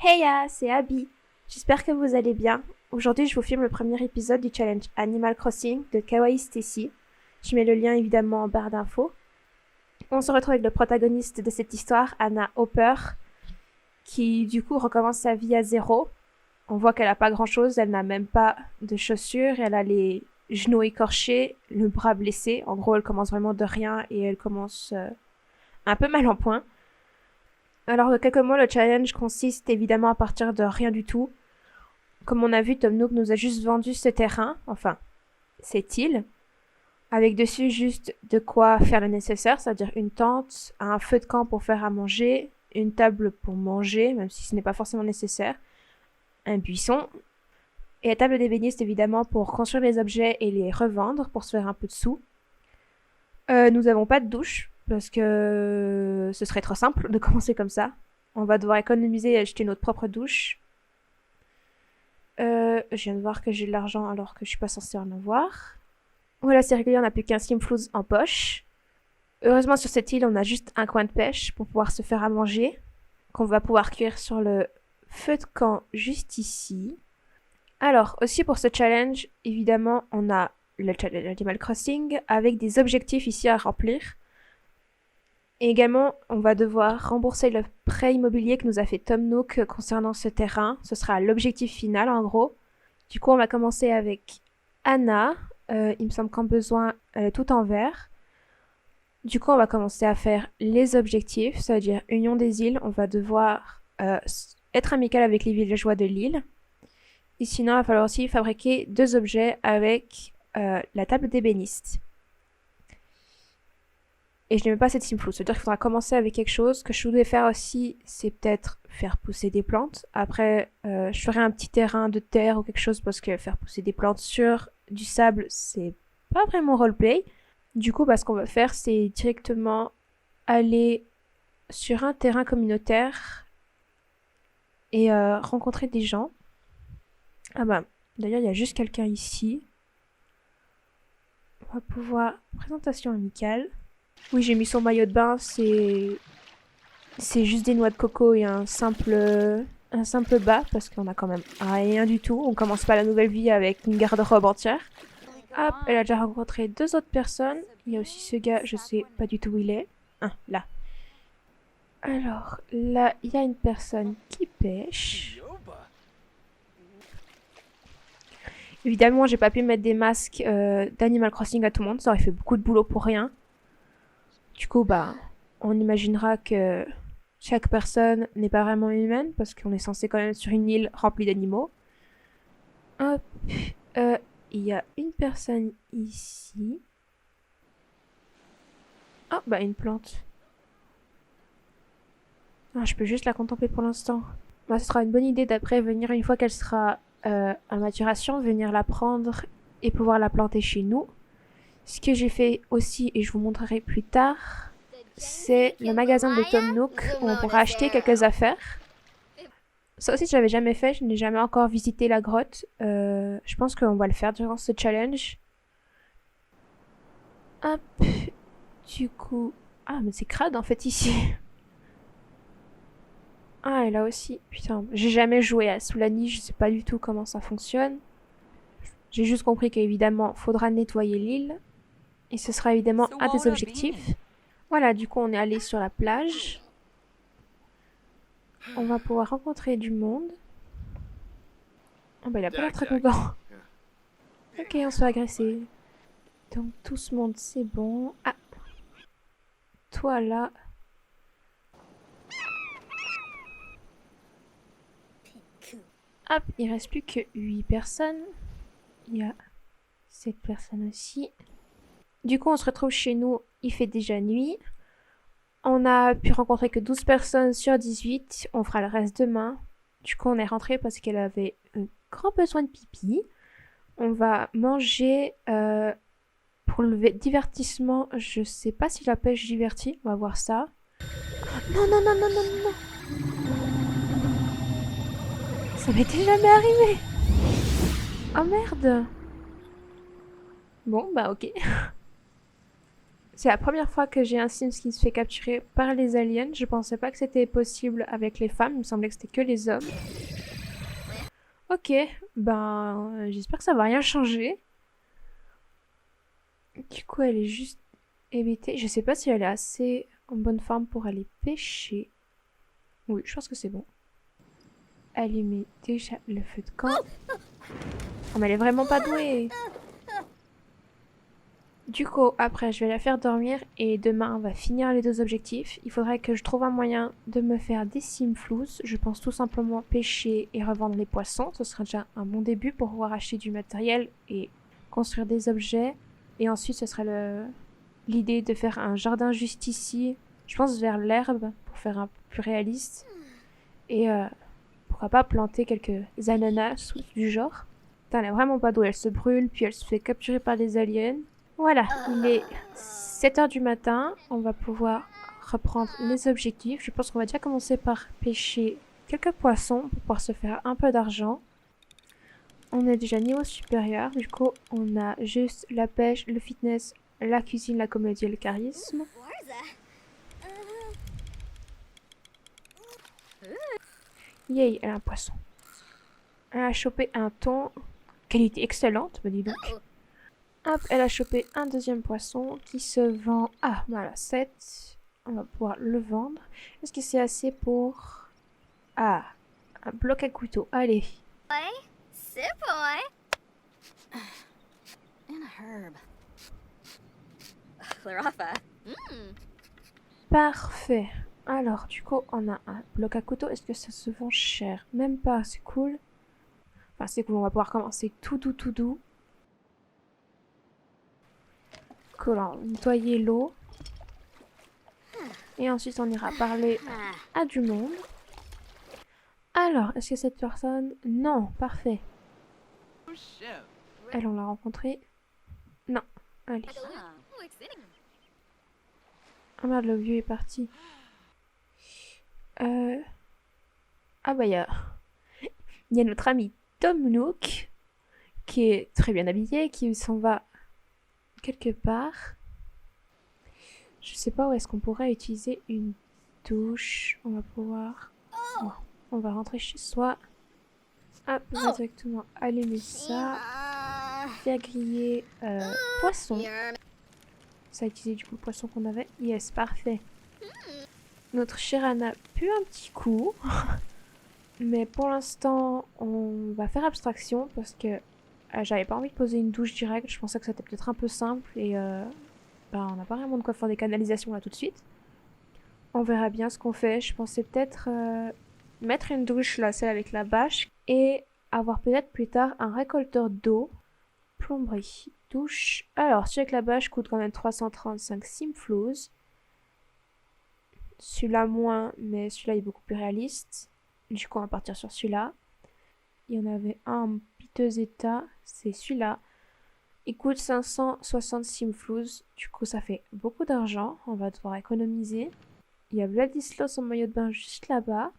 Heya, c'est Abby. J'espère que vous allez bien. Aujourd'hui, je vous filme le premier épisode du challenge Animal Crossing de Kawaii Stacy. Je mets le lien évidemment en barre d'infos. On se retrouve avec le protagoniste de cette histoire, Anna Hopper, qui du coup recommence sa vie à zéro. On voit qu'elle a pas grand chose, elle n'a même pas de chaussures, elle a les genoux écorchés, le bras blessé. En gros, elle commence vraiment de rien et elle commence un peu mal en point. Alors, en quelques mots, le challenge consiste évidemment à partir de rien du tout. Comme on a vu, Tom Nook nous a juste vendu ce terrain, enfin, cette île, avec dessus juste de quoi faire le nécessaire, c'est-à-dire une tente, un feu de camp pour faire à manger, une table pour manger, même si ce n'est pas forcément nécessaire, un buisson, et la table d'ébéniste évidemment pour construire les objets et les revendre pour se faire un peu de sous. Nous n'avons pas de douche, parce que ce serait trop simple de commencer comme ça. On va devoir économiser et acheter notre propre douche. Je viens de voir que j'ai de l'argent alors que je suis pas censée en avoir. Voilà, c'est régulier, on n'a plus qu'un Slimflouz en poche. Heureusement, sur cette île, on a juste un coin de pêche pour pouvoir se faire à manger, qu'on va pouvoir cuire sur le feu de camp juste ici. Alors, aussi pour ce challenge, évidemment, on a le challenge Animal Crossing avec des objectifs ici à remplir. Et également, on va devoir rembourser le prêt immobilier que nous a fait Tom Nook concernant ce terrain. Ce sera l'objectif final, en gros. Du coup, on va commencer avec Anna. Il me semble qu'en besoin, elle est tout en vert. Du coup, on va commencer à faire les objectifs, c'est-à-dire Union des îles. On va devoir être amical avec les villageois de l'île. Et sinon, il va falloir aussi fabriquer 2 objets avec la table d'ébéniste. Et je n'aime pas cette Slimflouz, c'est-à-dire qu'il faudra commencer avec quelque chose. Ce que je voudrais faire aussi, c'est peut-être faire pousser des plantes. Après, je ferai un petit terrain de terre ou quelque chose parce que faire pousser des plantes sur du sable, c'est pas vraiment roleplay. Du coup, ce qu'on va faire, c'est directement aller sur un terrain communautaire et rencontrer des gens. Ah bah, d'ailleurs, il y a juste quelqu'un ici. On va pouvoir... Présentation amicale. Oui, j'ai mis son maillot de bain, c'est juste des noix de coco et un simple bas, parce qu'on a quand même rien du tout. On commence pas la nouvelle vie avec une garde-robe entière. Hop, elle a déjà rencontré 2 autres personnes. Il y a aussi ce gars, je sais pas du tout où il est. Ah, là. Alors, là, il y a une personne qui pêche. Évidemment, j'ai pas pu mettre des masques d'Animal Crossing à tout le monde, ça aurait fait beaucoup de boulot pour rien. Du coup, on imaginera que chaque personne n'est pas vraiment humaine, parce qu'on est censé quand même être sur une île remplie d'animaux. Hop, il y a une personne ici. Oh, une plante. Ah, je peux juste la contempler pour l'instant. Ce sera une bonne idée d'après venir, une fois qu'elle sera en maturation, venir la prendre et pouvoir la planter chez nous. Ce que j'ai fait aussi, et je vous montrerai plus tard, c'est le magasin de Tom Nook où on pourra acheter quelques affaires. Ça aussi, je l'avais jamais fait, je n'ai jamais encore visité la grotte. Je pense qu'on va le faire durant ce challenge. Hop, du coup... Ah, mais c'est crade en fait ici. Ah, et là aussi. Putain, j'ai jamais joué à Soulani, je sais pas du tout comment ça fonctionne. J'ai juste compris qu'évidemment, faudra nettoyer l'île. Et ce sera évidemment un des objectifs. Voilà, du coup, on est allé sur la plage. On va pouvoir rencontrer du monde. Oh bah, il a pas l'air très content. Ok, on se fait agresser. Donc, tout ce monde, c'est bon. Ah, toi là. Hop, il reste plus que 8 personnes. Il y a cette personne aussi. Du coup, on se retrouve chez nous. Il fait déjà nuit. On a pu rencontrer que 12 personnes sur 18. On fera le reste demain. Du coup, on est rentré parce qu'elle avait un grand besoin de pipi. On va manger pour le divertissement. Je sais pas si la pêche divertit. On va voir ça. Non, non, non, non, non, non, non. Ça m'était jamais arrivé. Oh merde. Bon, bah ok. C'est la première fois que j'ai un Sims qui se fait capturer par les aliens. Je pensais pas que c'était possible avec les femmes. Il me semblait que c'était que les hommes. Ok, ben j'espère que ça va rien changer. Du coup, elle est juste hébétée. Je sais pas si elle est assez en bonne forme pour aller pêcher. Oui, je pense que c'est bon. Allumer déjà le feu de camp. Oh, mais elle est vraiment pas douée. Du coup, après, je vais la faire dormir et demain, on va finir les 2 objectifs. Il faudrait que je trouve un moyen de me faire des simflous. Je pense tout simplement pêcher et revendre les poissons. Ce sera déjà un bon début pour pouvoir acheter du matériel et construire des objets. Et ensuite, ce sera l'idée de faire un jardin juste ici. Je pense vers l'herbe pour faire un peu plus réaliste. Et pourquoi pas planter quelques ananas ou du genre. Putain, elle est vraiment pas douée. Elle se brûle, puis elle se fait capturer par des aliens. Voilà, il est 7h du matin. On va pouvoir reprendre les objectifs. Je pense qu'on va déjà commencer par pêcher quelques poissons pour pouvoir se faire un peu d'argent. On est déjà niveau supérieur. Du coup, on a juste la pêche, le fitness, la cuisine, la comédie et le charisme. Yay, elle a un poisson. Elle a chopé un thon. Qualité excellente, me dis donc. Hop, elle a chopé un deuxième poisson qui se vend à, voilà, 7. On va pouvoir le vendre. Est-ce que c'est assez pour... Ah, un bloc à couteau. Allez. Parfait. Alors, du coup, on a un bloc à couteau. Est-ce que ça se vend cher? Même pas, c'est cool. Enfin, c'est cool, on va pouvoir commencer tout doux, tout doux. Collant, nettoyer l'eau. Et ensuite, on ira parler à du monde. Alors, est-ce que cette personne... Non, parfait. Elle, on l'a rencontrée. Non, allez. Ah merde, le vieux est parti. Ah bah, il y a notre ami Tom Nook, qui est très bien habillé, qui s'en va quelque part. Je sais pas où est-ce qu'on pourrait utiliser une douche. On va pouvoir... Bon, on va rentrer chez soi. Hop, on va directement allumer ça. Faire griller poisson. Ça a utilisé du coup le poisson qu'on avait. Yes, parfait. Notre chère Anna pue un petit coup. Mais pour l'instant, on va faire abstraction parce que j'avais pas envie de poser une douche directe. Je pensais que c'était peut-être un peu simple et on n'a pas vraiment de quoi faire des canalisations là tout de suite. On verra bien ce qu'on fait. Je pensais peut-être mettre une douche là, celle avec la bâche, et avoir peut-être plus tard un récolteur d'eau. Plomberie, douche. Alors, celui avec la bâche coûte quand même 335 simflows. Celui-là moins, mais celui-là est beaucoup plus réaliste. Du coup, on va partir sur celui-là. Il y en avait un en piteux état, c'est celui-là. Il coûte 560 simflows. Du coup, ça fait beaucoup d'argent. On va devoir économiser. Il y a Vladislav en maillot de bain juste là-bas.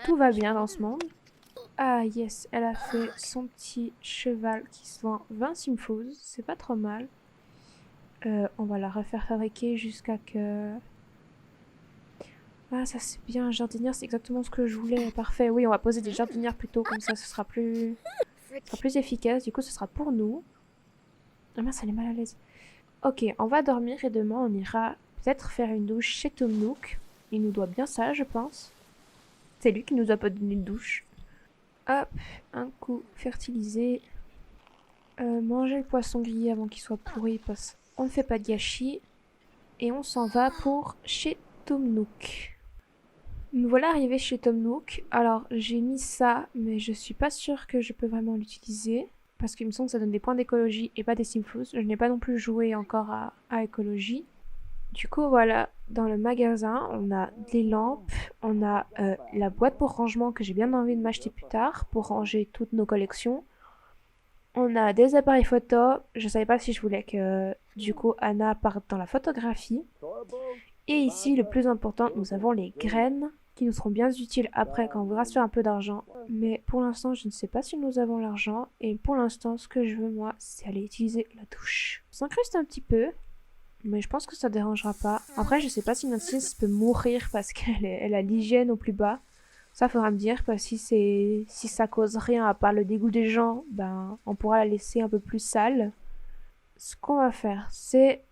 Tout va bien dans ce monde. Ah yes, elle a fait son petit cheval qui se vend 20 simflows. C'est pas trop mal. On va la refaire fabriquer jusqu'à que... Ah, ça c'est bien, jardinière, c'est exactement ce que je voulais. Parfait, oui, on va poser des jardinières plutôt, comme ça ce sera plus efficace. Du coup, ce sera pour nous. Ah mince, elle est mal à l'aise. Ok, on va dormir et demain on ira peut-être faire une douche chez Tom Nook. Il nous doit bien ça, je pense. C'est lui qui nous a pas donné de douche. Hop, un coup fertilisé. Manger le poisson grillé avant qu'il soit pourri parce qu'on ne fait pas de gâchis. Et on s'en va pour chez Tom Nook. Nous voilà arrivés chez Tom Nook. Alors j'ai mis ça, mais je suis pas sûre que je peux vraiment l'utiliser. Parce qu'il me semble que ça donne des points d'écologie et pas des simflous. Je n'ai pas non plus joué encore à écologie. Du coup, voilà, dans le magasin, on a des lampes, on a la boîte pour rangement que j'ai bien envie de m'acheter plus tard pour ranger toutes nos collections. On a des appareils photo. Je savais pas si je voulais que, du coup, Anna parte dans la photographie. Et ici, le plus important, nous avons les graines qui nous seront bien utiles après quand on voudra se faire un peu d'argent. Mais pour l'instant, je ne sais pas si nous avons l'argent. Et pour l'instant, ce que je veux, moi, c'est aller utiliser la douche. On s'incruste un petit peu. Mais je pense que ça dérangera pas. Après, je sais pas si notre Sims peut mourir parce qu'elle a l'hygiène au plus bas. Ça, faudra me dire, parce que si ça cause rien à part le dégoût des gens, ben, on pourra la laisser un peu plus sale. Ce qu'on va faire, c'est...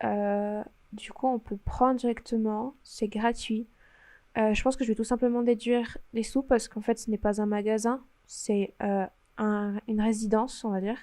du coup, on peut prendre directement. C'est gratuit. Je pense que je vais tout simplement déduire les sous parce qu'en fait, ce n'est pas un magasin. C'est une résidence, on va dire.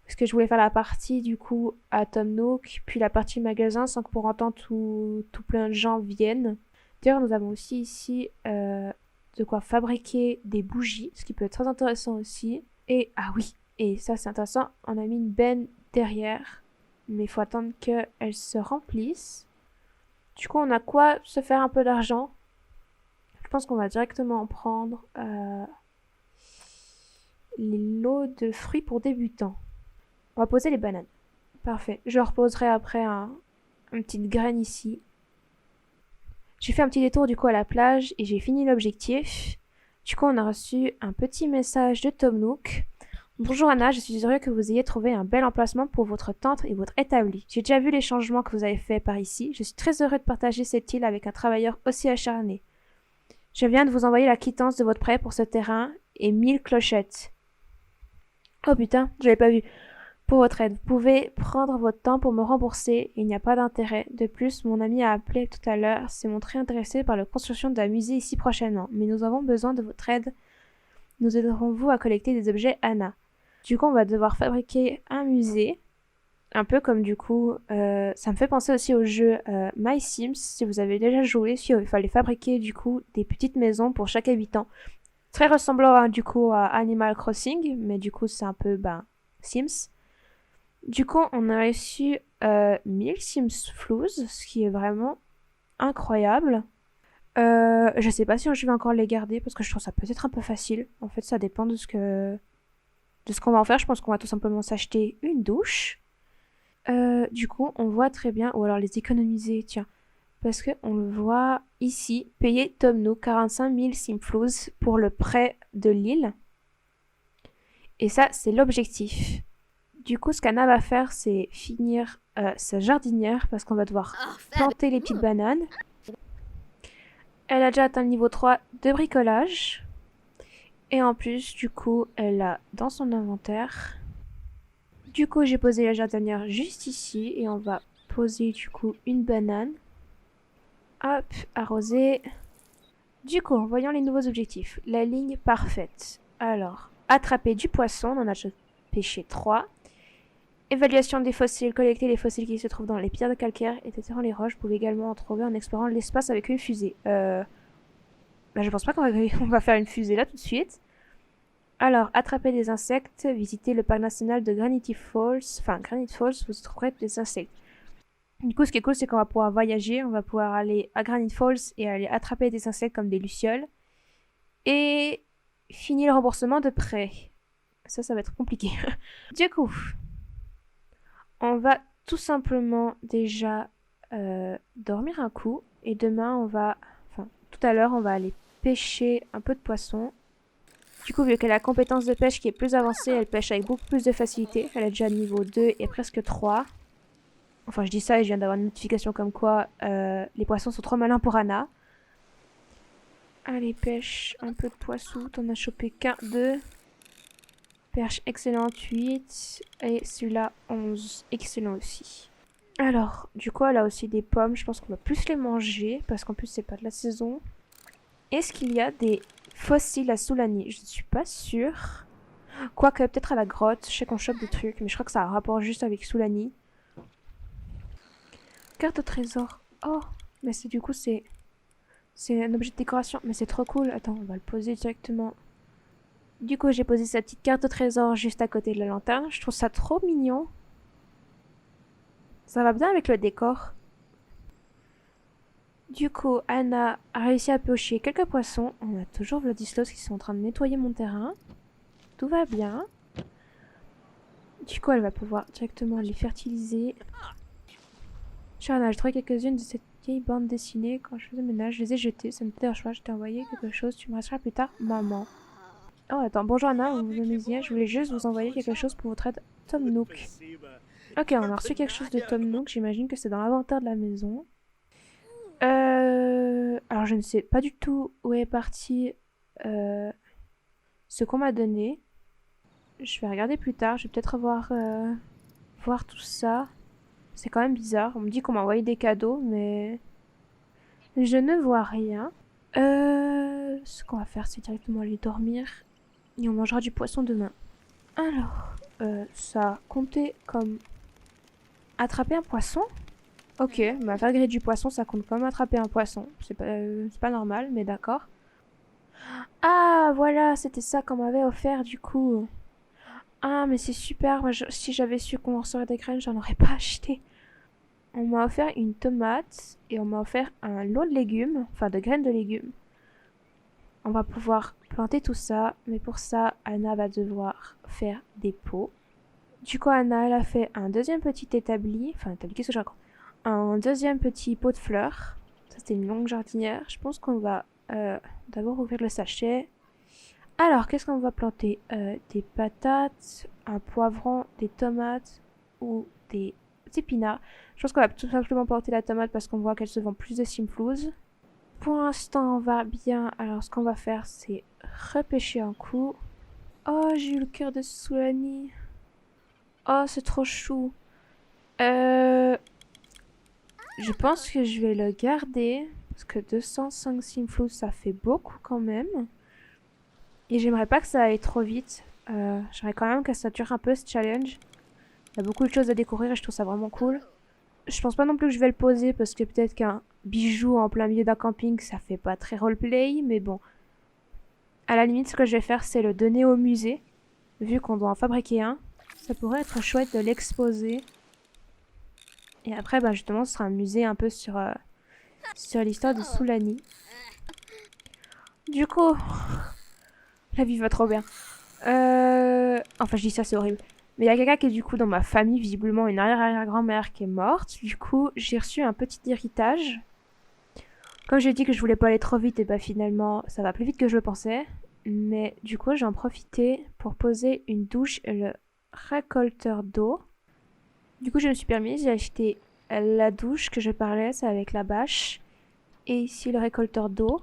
Parce que je voulais faire la partie du coup à Tom Nook, puis la partie magasin sans que pour autant tout plein de gens viennent. D'ailleurs, nous avons aussi ici de quoi fabriquer des bougies, ce qui peut être très intéressant aussi. Et ah oui, et ça c'est intéressant, on a mis une benne derrière, mais il faut attendre qu'elle se remplisse. Du coup, on a quoi se faire un peu d'argent. Je pense qu'on va directement prendre les lots de fruits pour débutants. On va poser les bananes. Parfait. Je reposerai après une petite graine ici. J'ai fait un petit détour du coup à la plage et j'ai fini l'objectif. Du coup, on a reçu un petit message de Tom Nook. Bonjour Anna, je suis heureux que vous ayez trouvé un bel emplacement pour votre tente et votre établi. J'ai déjà vu les changements que vous avez faits par ici. Je suis très heureux de partager cette île avec un travailleur aussi acharné. Je viens de vous envoyer la quittance de votre prêt pour ce terrain et 1000 clochettes. Oh putain, je l'avais pas vu. Pour votre aide, vous pouvez prendre votre temps pour me rembourser, il n'y a pas d'intérêt. De plus, mon ami a appelé tout à l'heure, s'est montré intéressé par la construction d'un musée ici prochainement, mais nous avons besoin de votre aide. Nous aiderons vous à collecter des objets Anna. Du coup, on va devoir fabriquer un musée, un peu comme du coup, ça me fait penser aussi au jeu My Sims, si vous avez déjà joué, il fallait fabriquer du coup des petites maisons pour chaque habitant. Très ressemblant du coup à Animal Crossing, mais du coup c'est un peu Sims. Du coup, on a reçu 1000 Sims Flows, ce qui est vraiment incroyable. Je sais pas si je vais encore les garder parce que je trouve ça peut-être un peu facile. En fait, ça dépend de ce qu'on va en faire. Je pense qu'on va tout simplement s'acheter une douche. Du coup, on voit très bien, ou alors les économiser, tiens. Parce qu'on le voit ici, payer Tom Nook 45 000 Sims Flows pour le prêt de l'île. Et ça, c'est l'objectif. Du coup, ce qu'Anna va faire, c'est finir sa jardinière parce qu'on va devoir planter les petites bananes. Elle a déjà atteint le niveau 3 de bricolage. Et en plus, du coup, elle a dans son inventaire. Du coup, j'ai posé la jardinière juste ici et on va poser du coup une banane. Hop, arroser. Du coup, voyons les nouveaux objectifs. La ligne parfaite. Alors, attraper du poisson, on en a pêché 3. Évaluation des fossiles, collecter les fossiles qui se trouvent dans les pierres de calcaire et déterrant les roches. Vous pouvez également en trouver en explorant l'espace avec une fusée. Je pense pas qu'on va faire une fusée là tout de suite. Alors, attraper des insectes, visiter le parc national de Granite Falls. Enfin, Granite Falls, vous trouverez des insectes. Du coup, ce qui est cool, c'est qu'on va pouvoir voyager. On va pouvoir aller à Granite Falls et aller attraper des insectes comme des lucioles. Et finir le remboursement de prêt. Ça va être compliqué. Du coup, on va tout simplement déjà dormir un coup. Et demain, tout à l'heure, on va aller pêcher un peu de poisson. Du coup, vu qu'elle a la compétence de pêche qui est plus avancée, elle pêche avec beaucoup plus de facilité. Elle est déjà niveau 2 et presque 3. Enfin, je dis ça et je viens d'avoir une notification comme quoi les poissons sont trop malins pour Anna. Allez, pêche un peu de poisson. T'en as chopé qu'un, 2. Perche excellente, 8. Et celui-là, 11. Excellent aussi. Alors, du coup, elle a aussi des pommes. Je pense qu'on va plus les manger parce qu'en plus, c'est pas de la saison. Est-ce qu'il y a des fossiles à Soulani? Je ne suis pas sûre. Quoique, peut-être à la grotte. Je sais qu'on chope des trucs, mais je crois que ça a un rapport juste avec Soulani. Carte au trésor. Oh, mais c'est du coup, c'est un objet de décoration. Mais c'est trop cool. Attends, on va le poser directement. Du coup, j'ai posé cette petite carte au trésor juste à côté de la lanterne. Je trouve ça trop mignon. Ça va bien avec le décor. Du coup, Anna a réussi à piocher quelques poissons. On a toujours Vladislos qui sont en train de nettoyer mon terrain. Tout va bien. Du coup, elle va pouvoir directement les fertiliser. Anna, j'ai trouvé quelques-unes de cette vieille bande dessinée. Quand je faisais le ménage, je les ai jetées. Ça me dérange pas, je t'ai envoyé quelque chose. Tu me resteras plus tard, maman. Oh, attends. Bonjour Anna, vous venez bien. Je voulais juste vous envoyer quelque chose pour votre aide. Tom Nook. Ok, on a reçu quelque chose de Tom Nook. J'imagine que c'est dans l'inventaire de la maison. Alors, je ne sais pas du tout où est parti ce qu'on m'a donné. Je vais regarder plus tard. Je vais peut-être voir tout ça. C'est quand même bizarre. On me dit qu'on m'a envoyé des cadeaux, mais je ne vois rien. Ce qu'on va faire, c'est directement aller dormir. Et on mangera du poisson demain. Alors, ça comptait comme attraper un poisson? Ok, bah faire griller du poisson, ça compte comme attraper un poisson. C'est pas normal, mais d'accord. Ah, voilà, c'était ça qu'on m'avait offert du coup. Ah, mais c'est super. Moi, si j'avais su qu'on recevrait des graines, j'en aurais pas acheté. On m'a offert une tomate et on m'a offert un lot de légumes, enfin de graines de légumes. On va pouvoir planter tout ça, mais pour ça, Anna va devoir faire des pots. Du coup, Anna, elle a fait un deuxième petit établi, enfin établi, qu'est-ce que je raconte? Un deuxième petit pot de fleurs. Ça, c'était une longue jardinière. Je pense qu'on va d'abord ouvrir le sachet. Alors, qu'est-ce qu'on va planter? Des patates, un poivron, des tomates ou des épinards. Je pense qu'on va tout simplement planter la tomate parce qu'on voit qu'elle se vend plus de simflouz. Pour l'instant, on va bien. Alors, ce qu'on va faire, c'est repêcher un coup. Oh, j'ai eu le cœur de Soulani. Oh, c'est trop chou. Je pense que je vais le garder. Parce que 205 simflouz, ça fait beaucoup quand même. Et j'aimerais pas que ça aille trop vite. J'aimerais quand même que ça dure un peu ce challenge. Il y a beaucoup de choses à découvrir et je trouve ça vraiment cool. Je pense pas non plus que je vais le poser parce que peut-être qu'un bijou en plein milieu d'un camping, ça fait pas très roleplay. Mais bon. À la limite, ce que je vais faire, c'est le donner au musée. Vu qu'on doit en fabriquer un. Ça pourrait être chouette de l'exposer. Et après, bah justement, ce sera un musée un peu sur l'histoire de Soulani. Du coup, la vie va trop bien. Enfin, je dis ça, c'est horrible. Mais il y a quelqu'un qui est du coup dans ma famille, visiblement une arrière-arrière-grand-mère qui est morte. Du coup, j'ai reçu un petit héritage. Comme j'ai dit que je voulais pas aller trop vite, et bah finalement, ça va plus vite que je le pensais. Mais du coup, j'en profité pour poser une douche et le récolteur d'eau. Du coup, je me suis permise, j'ai acheté la douche que je parlais, c'est avec la bâche. Et ici, le récolteur d'eau.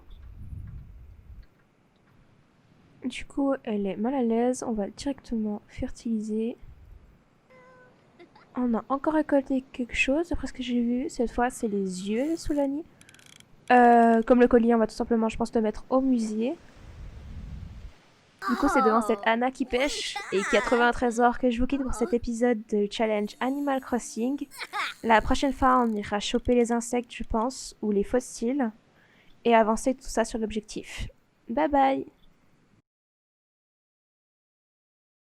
Du coup, elle est mal à l'aise. On va directement fertiliser. On a encore récolté quelque chose, d'après ce que j'ai vu. Cette fois, c'est les yeux de Soulani. Comme le collier, on va tout simplement, je pense, le mettre au musée. Du coup, c'est devant cette Anna qui pêche et qui a trouvé un trésor que je vous quitte pour cet épisode de Challenge Animal Crossing. La prochaine fois, on ira choper les insectes, je pense, ou les fossiles, et avancer tout ça sur l'objectif. Bye bye!